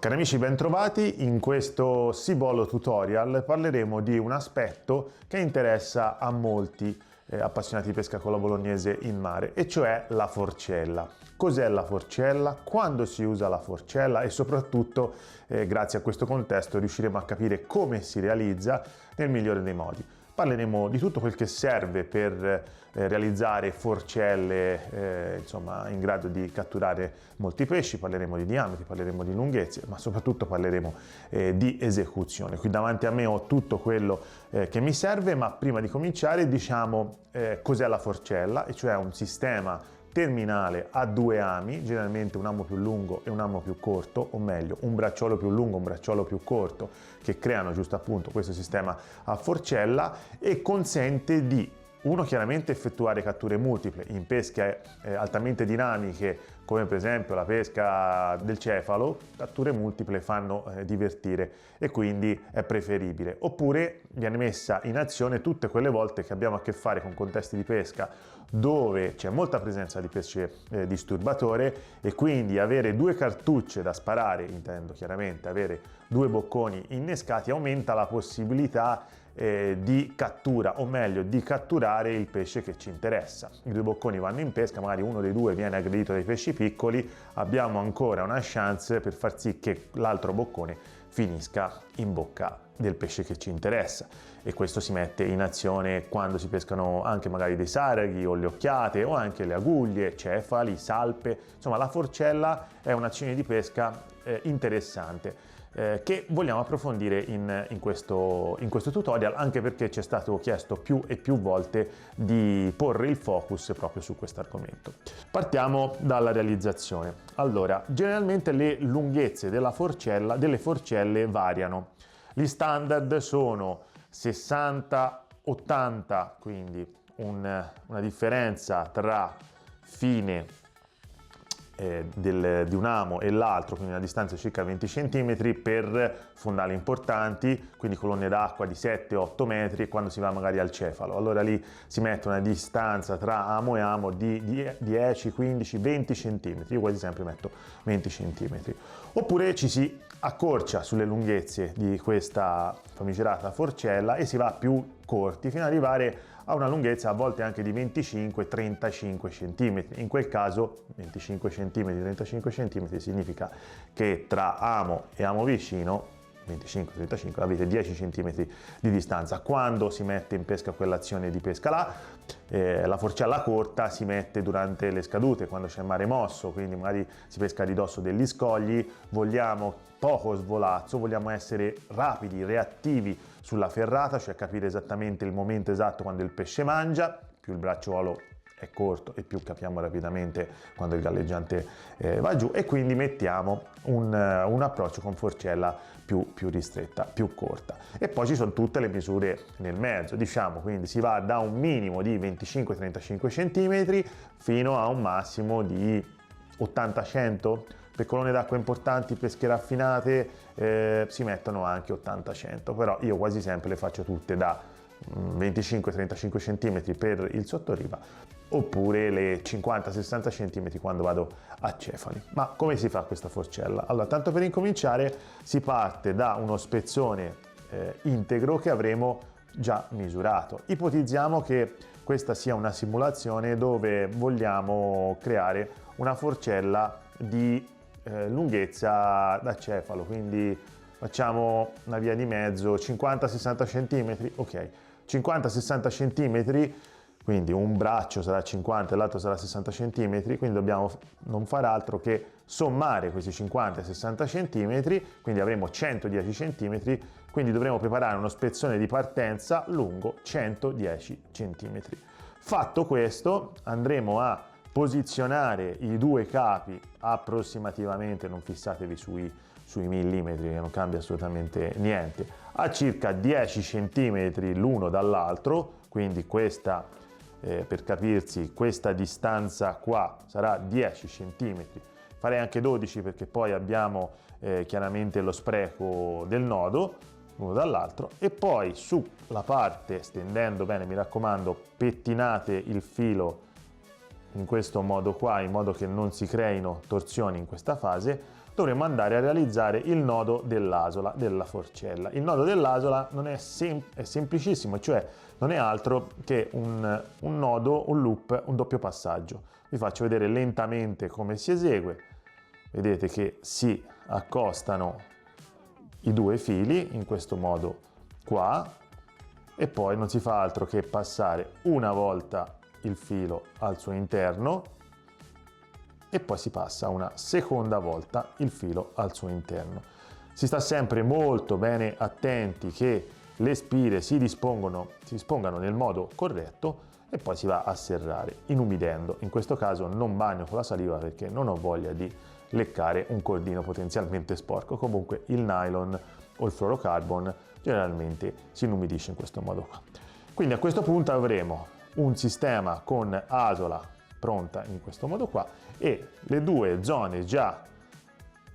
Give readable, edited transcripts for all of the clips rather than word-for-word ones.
Cari amici, bentrovati. In questo Cibolo tutorial parleremo di un aspetto che interessa a molti appassionati di pesca con la bolognese in mare, e cioè la forcella. Cos'è la forcella? Quando si usa la forcella? E soprattutto, grazie a questo contesto, riusciremo a capire come si realizza nel migliore dei modi. Parleremo di tutto quel che serve per realizzare forcelle insomma, in grado di catturare molti pesci. Parleremo di diametri, parleremo di lunghezze, ma soprattutto parleremo di esecuzione. Qui davanti a me ho tutto quello che mi serve, ma prima di cominciare diciamo cos'è la forcella, e cioè un sistema terminale a due ami, generalmente un amo più lungo e un amo più corto, o meglio un bracciolo più lungo, un bracciolo più corto, che creano giusto appunto questo sistema a forcella, e consente di chiaramente effettuare catture multiple in pesche altamente dinamiche, come per esempio la pesca del cefalo. Catture multiple fanno divertire e quindi è preferibile. Oppure viene messa in azione tutte quelle volte che abbiamo a che fare con contesti di pesca dove c'è molta presenza di pesce disturbatore, e quindi avere due cartucce da sparare, intendo chiaramente avere due bocconi innescati, aumenta la possibilità di cattura, o meglio di catturare il pesce che ci interessa. I due bocconi vanno in pesca, magari uno dei due viene aggredito dai pesci piccoli, abbiamo ancora una chance per far sì che l'altro boccone finisca in bocca del pesce che ci interessa, e questo si mette in azione quando si pescano anche magari dei saraghi o le occhiate, o anche le aguglie, cefali, salpe. Insomma, la forcella è un'azione di pesca interessante che vogliamo approfondire in questo tutorial, anche perché ci è stato chiesto più e più volte di porre il focus proprio su questo argomento. Partiamo dalla realizzazione. Allora, generalmente le lunghezze delle forcelle variano. Gli standard sono 60-80, quindi una differenza tra fine di un amo e l'altro, quindi una distanza di circa 20 cm per fondali importanti, quindi colonne d'acqua di 7-8 metri, e quando si va magari al cefalo, allora lì si mette una distanza tra amo e amo di 10, 15, 20 cm. Io quasi sempre metto 20 cm. Oppure ci si accorcia sulle lunghezze di questa famigerata forcella e si va più corti, fino ad arrivare a una lunghezza a volte anche di 25-35 cm. In quel caso 25 cm, 35 cm significa che tra amo e amo vicino, 25-35, avete 10 cm di distanza. Quando si mette in pesca quell'azione di pesca là, la forcella corta si mette durante le scadute, quando c'è mare mosso, quindi magari si pesca a ridosso degli scogli, vogliamo poco svolazzo, vogliamo essere rapidi, reattivi sulla ferrata, cioè capire esattamente il momento esatto quando il pesce mangia. Più il bracciolo è corto e più capiamo rapidamente quando il galleggiante va giù, e quindi mettiamo un approccio con forcella più ristretta, più corta. E poi ci sono tutte le misure nel mezzo, diciamo, quindi si va da un minimo di 25-35 cm fino a un massimo di 80-100. Per colonne d'acqua importanti, pesche raffinate, si mettono anche 80-100, però io quasi sempre le faccio tutte da 25-35 cm per il sottoriva, oppure le 50-60 cm quando vado a cefali. Ma come si fa questa forcella? Allora, tanto per incominciare si parte da uno spezzone integro che avremo già misurato. Ipotizziamo che questa sia una simulazione dove vogliamo creare una forcella di lunghezza da cefalo, quindi facciamo una via di mezzo 50-60 cm, ok, 50-60 cm, quindi un braccio sarà 50 e l'altro sarà 60 cm, quindi dobbiamo non far altro che sommare questi 50 e 60 cm, quindi avremo 110 cm, quindi dovremo preparare uno spezzone di partenza lungo 110 cm. Fatto questo, andremo a posizionare i due capi approssimativamente, non fissatevi sui millimetri che non cambia assolutamente niente, a circa 10 cm l'uno dall'altro, quindi questa per capirsi, questa distanza qua sarà 10 cm, farei anche 12 perché poi abbiamo chiaramente lo spreco del nodo l'uno dall'altro, e poi sulla parte, stendendo bene, mi raccomando, pettinate il filo in questo modo qua, in modo che non si creino torsioni in questa fase. dovremo andare a realizzare il nodo dell'asola della forcella. Il nodo dell'asola non è, è semplicissimo, cioè non è altro che un nodo, un loop, un doppio passaggio. Vi faccio vedere lentamente come si esegue. Vedete che si accostano i due fili in questo modo qua, e poi non si fa altro che passare una volta il filo al suo interno e poi si passa una seconda volta il filo al suo interno. Si sta sempre molto bene attenti che le spire si dispongano nel modo corretto e poi si va a serrare, inumidendo. In questo caso non bagno con la saliva perché non ho voglia di leccare un cordino potenzialmente sporco. Comunque il nylon o il fluorocarbon generalmente si inumidisce in questo modo qua. Quindi a questo punto avremo un sistema con asola pronta in questo modo qua e le due zone già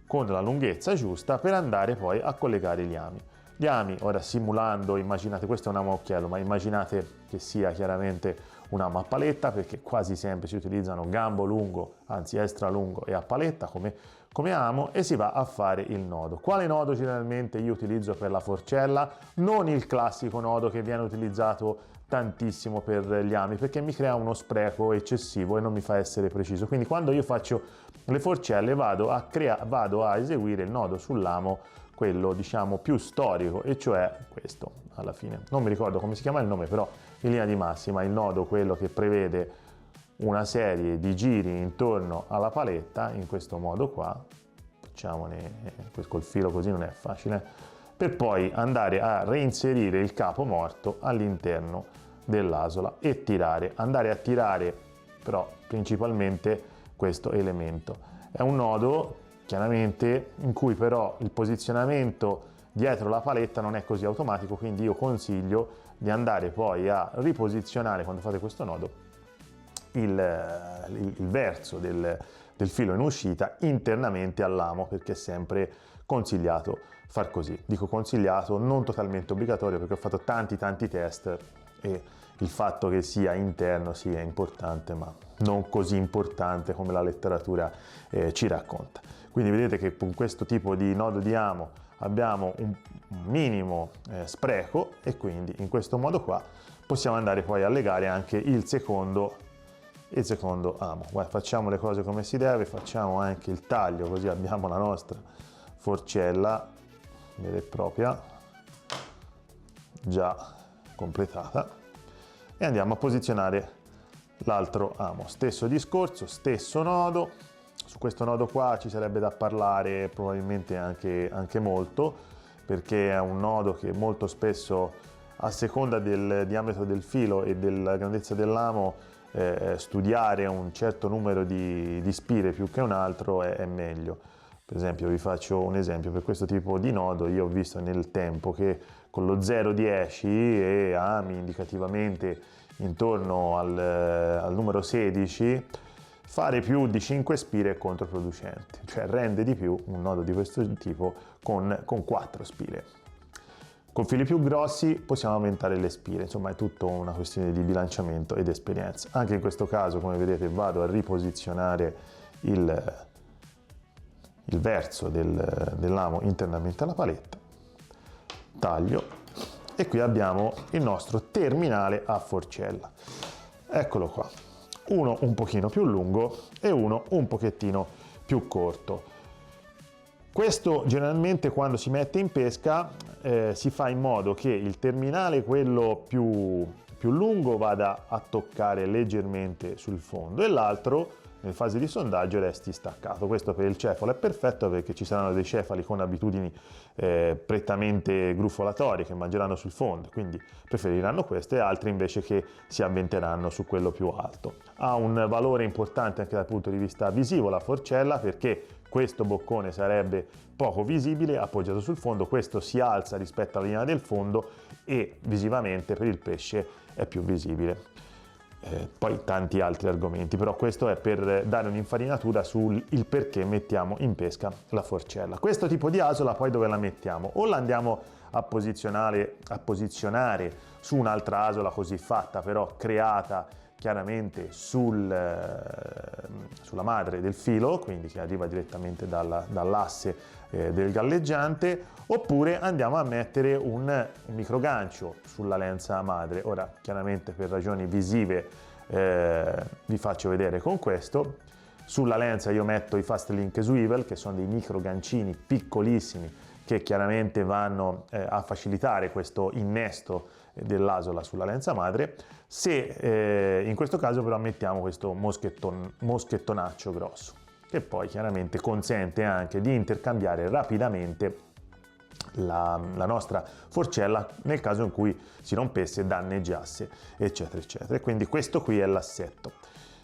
con la lunghezza giusta per andare poi a collegare gli ami. Gli ami, ora simulando, immaginate, questo è un amo a occhiello, ma immaginate che sia chiaramente un amo a paletta, perché quasi sempre si utilizzano gambo lungo, anzi extra lungo e a paletta come amo, e si va a fare il nodo. Quale nodo generalmente io utilizzo per la forcella? Non il classico nodo che viene utilizzato tantissimo per gli ami, perché mi crea uno spreco eccessivo e non mi fa essere preciso. Quindi quando io faccio le forcelle vado a eseguire il nodo sull'amo, quello diciamo più storico, e cioè questo alla fine. Non mi ricordo come si chiama il nome, però in linea di massima il nodo, quello che prevede una serie di giri intorno alla paletta, in questo modo qua, facciamone col filo così non è facile, per poi andare a reinserire il capo morto all'interno dell'asola e tirare, andare a tirare però principalmente questo elemento. È un nodo chiaramente in cui però il posizionamento dietro la paletta non è così automatico, quindi io consiglio di andare poi a riposizionare, quando fate questo nodo, il verso del filo in uscita internamente all'amo, perché è sempre consigliato far così. Dico consigliato, non totalmente obbligatorio, perché ho fatto tanti test e il fatto che sia interno sì è importante, ma non così importante come la letteratura ci racconta. Quindi vedete che con questo tipo di nodo di amo abbiamo un minimo spreco, e quindi in questo modo qua possiamo andare poi a legare anche il secondo amo. Guarda, facciamo le cose come si deve, facciamo anche il taglio, così abbiamo la nostra forcella vera e propria già completata, e andiamo a posizionare l'altro amo. Stesso discorso, stesso nodo. Su questo nodo qua ci sarebbe da parlare probabilmente anche molto, perché è un nodo che molto spesso, a seconda del diametro del filo e della grandezza dell'amo, studiare un certo numero di spire più che un altro è meglio. Per esempio, vi faccio un esempio: per questo tipo di nodo io ho visto nel tempo che con lo 0,10 e ami indicativamente intorno al numero 16, fare più di 5 spire è controproducente, cioè rende di più un nodo di questo tipo con 4 spire. Con fili più grossi possiamo aumentare le spire, insomma è tutto una questione di bilanciamento ed esperienza. Anche in questo caso, come vedete, vado a riposizionare il verso dell'amo internamente alla paletta, taglio, e qui abbiamo il nostro terminale a forcella. Eccolo qua, uno un pochino più lungo e uno un pochettino più corto. Questo generalmente quando si mette in pesca si fa in modo che il terminale, quello più lungo, vada a toccare leggermente sul fondo e l'altro nel fase di sondaggio resti staccato. Questo per il cefalo è perfetto, perché ci saranno dei cefali con abitudini prettamente gruffolatorie che mangeranno sul fondo, quindi preferiranno questo, e altri invece che si avventeranno su quello più alto. Ha un valore importante anche dal punto di vista visivo la forcella, perché questo boccone sarebbe poco visibile appoggiato sul fondo, questo si alza rispetto alla linea del fondo e visivamente per il pesce è più visibile. Poi tanti altri argomenti, però questo è per dare un'infarinatura sul perché mettiamo in pesca la forcella. Questo tipo di asola poi dove la mettiamo? O la andiamo a posizionare su un'altra asola così fatta, però creata, chiaramente sulla madre del filo, quindi che arriva direttamente dall'asse del galleggiante, oppure andiamo a mettere un microgancio sulla lenza madre. Ora, chiaramente per ragioni visive vi faccio vedere con questo. Sulla lenza io metto i Fast Link Swivel, che sono dei microgancini piccolissimi che chiaramente vanno a facilitare questo innesto dell'asola sulla lenza madre. Se in questo caso però mettiamo questo moschettonaccio grosso, che poi chiaramente consente anche di intercambiare rapidamente la nostra forcella nel caso in cui si rompesse, danneggiasse, eccetera eccetera. E quindi questo qui è l'assetto.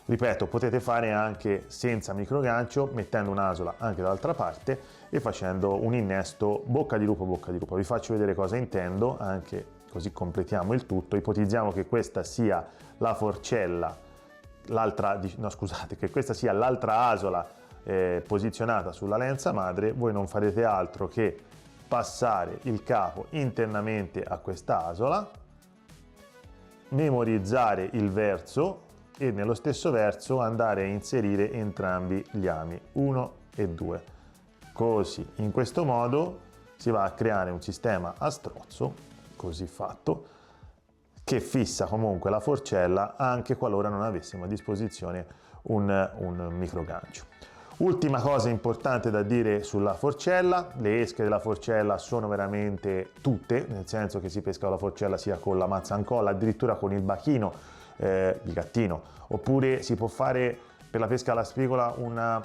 Ripeto, potete fare anche senza microgancio, mettendo un'asola anche dall'altra parte e facendo un innesto bocca di lupo bocca di lupo. Vi faccio vedere cosa intendo, anche così completiamo il tutto. Ipotizziamo che questa sia la forcella, che questa sia l'altra asola posizionata sulla lenza madre. Voi non farete altro che passare il capo internamente a questa asola, memorizzare il verso e nello stesso verso andare a inserire entrambi gli ami 1 e 2. Così, in questo modo si va a creare un sistema a strozzo, così fatto, che fissa comunque la forcella anche qualora non avessimo a disposizione un microgancio. Ultima cosa importante da dire sulla forcella: le esche della forcella sono veramente tutte, nel senso che si pesca con la forcella sia con la mazzancolla, addirittura con il bachino, il gattino, oppure si può fare per la pesca alla spigola un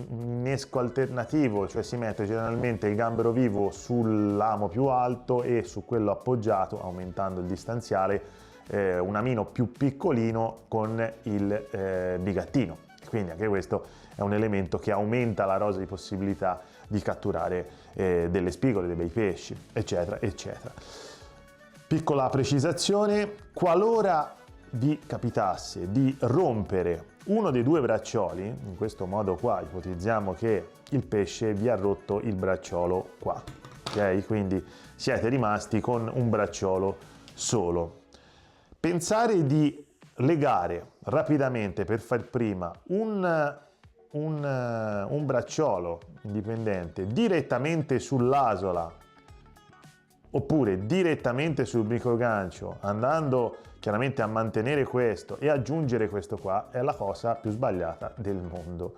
innesco alternativo, cioè si mette generalmente il gambero vivo sull'amo più alto e su quello appoggiato, aumentando il distanziale, un amino più piccolino con il bigattino. Quindi anche questo è un elemento che aumenta la rosa di possibilità di catturare delle spigole, dei bei pesci, eccetera eccetera. Piccola precisazione: qualora vi capitasse di rompere uno dei due braccioli, in questo modo qua, ipotizziamo che il pesce vi ha rotto il bracciolo qua, ok? Quindi siete rimasti con un bracciolo solo. Pensare di legare rapidamente per far prima un bracciolo indipendente direttamente sull'asola oppure direttamente sul microgancio, andando chiaramente a mantenere questo e aggiungere questo qua, è la cosa più sbagliata del mondo.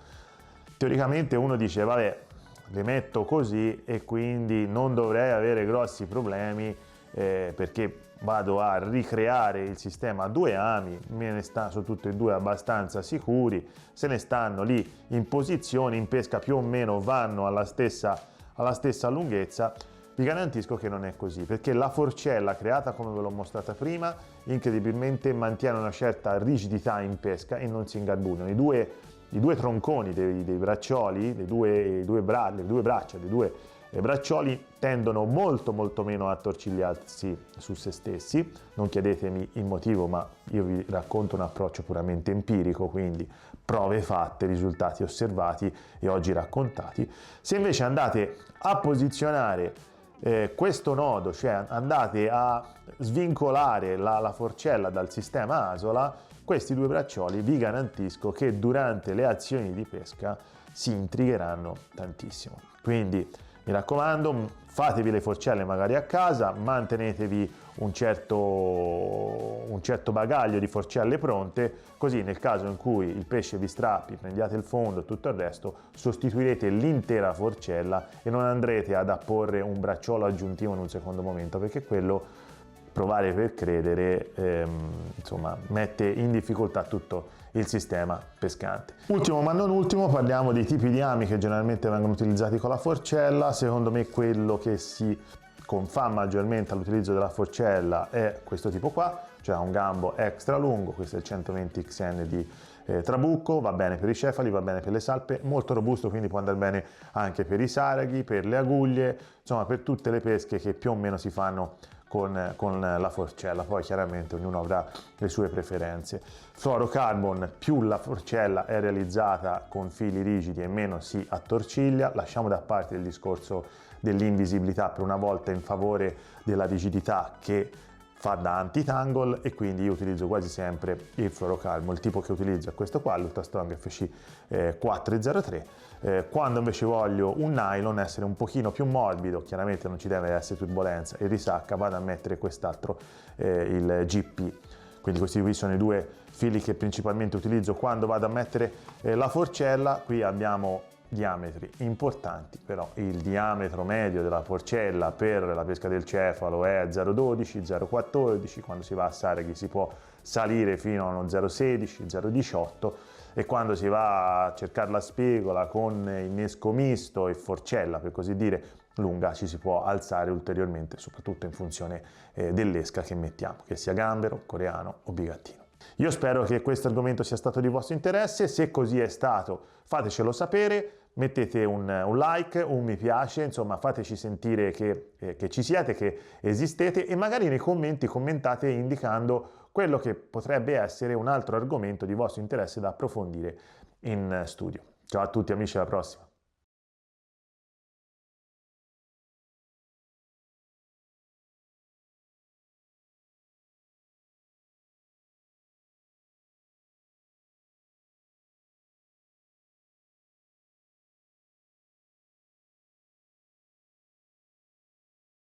Teoricamente uno dice vabbè, le metto così e quindi non dovrei avere grossi problemi perché vado a ricreare il sistema a due ami, sono tutti e due abbastanza sicuri, se ne stanno lì in posizione, in pesca più o meno vanno alla stessa lunghezza. Vi garantisco che non è così, perché la forcella creata come ve l'ho mostrata prima incredibilmente mantiene una certa rigidità in pesca e non si ingarbugliano. I due tronconi dei braccioli, le due braccioli tendono molto meno a attorcigliarsi su se stessi. Non chiedetemi il motivo, ma io vi racconto un approccio puramente empirico, quindi prove fatte, risultati osservati e oggi raccontati. Se invece andate a posizionare questo nodo, cioè andate a svincolare la forcella dal sistema asola, questi due braccioli vi garantisco che durante le azioni di pesca si intrigheranno tantissimo. Quindi mi raccomando, fatevi le forcelle magari a casa, mantenetevi un certo bagaglio di forcelle pronte, così nel caso in cui il pesce vi strappi, prendiate il fondo e tutto il resto, sostituirete l'intera forcella e non andrete ad apporre un bracciolo aggiuntivo in un secondo momento, perché quello, provare per credere, insomma, mette in difficoltà tutto il sistema pescante. Ultimo ma non ultimo, parliamo dei tipi di ami che generalmente vengono utilizzati con la forcella. Secondo me quello che si confà maggiormente all'utilizzo della forcella è questo tipo qua, cioè un gambo extra lungo. Questo è il 120 XN di Trabucco, va bene per i cefali, va bene per le salpe, molto robusto, quindi può andare bene anche per i saraghi, per le aguglie, insomma per tutte le pesche che più o meno si fanno con la forcella. Poi chiaramente ognuno avrà le sue preferenze. Fluorocarbon, più la forcella è realizzata con fili rigidi e meno si attorciglia. Lasciamo da parte il discorso dell'invisibilità per una volta in favore della rigidità, che fa da anti-tangle e quindi io utilizzo quasi sempre il fluorocalmo. Il tipo che utilizzo è questo qua, l'Ultrastrong FC 403. Quando invece voglio un nylon essere un pochino più morbido, chiaramente non ci deve essere turbolenza e risacca, vado a mettere quest'altro, il GP. Quindi questi qui sono i due fili che principalmente utilizzo quando vado a mettere la forcella. Qui abbiamo diametri importanti, però il diametro medio della forcella per la pesca del cefalo è 0,12, 0,14, quando si va a Sareghi si può salire fino a uno 0,16, 0,18 e quando si va a cercare la spigola con innesco misto e forcella, per così dire, lunga, ci si può alzare ulteriormente, soprattutto in funzione dell'esca che mettiamo, che sia gambero, coreano o bigattino. Io spero che questo argomento sia stato di vostro interesse, se così è stato fatecelo sapere, mettete un like, un mi piace, insomma fateci sentire che ci siete, che esistete e magari nei commenti commentate indicando quello che potrebbe essere un altro argomento di vostro interesse da approfondire in studio. Ciao a tutti amici, alla prossima!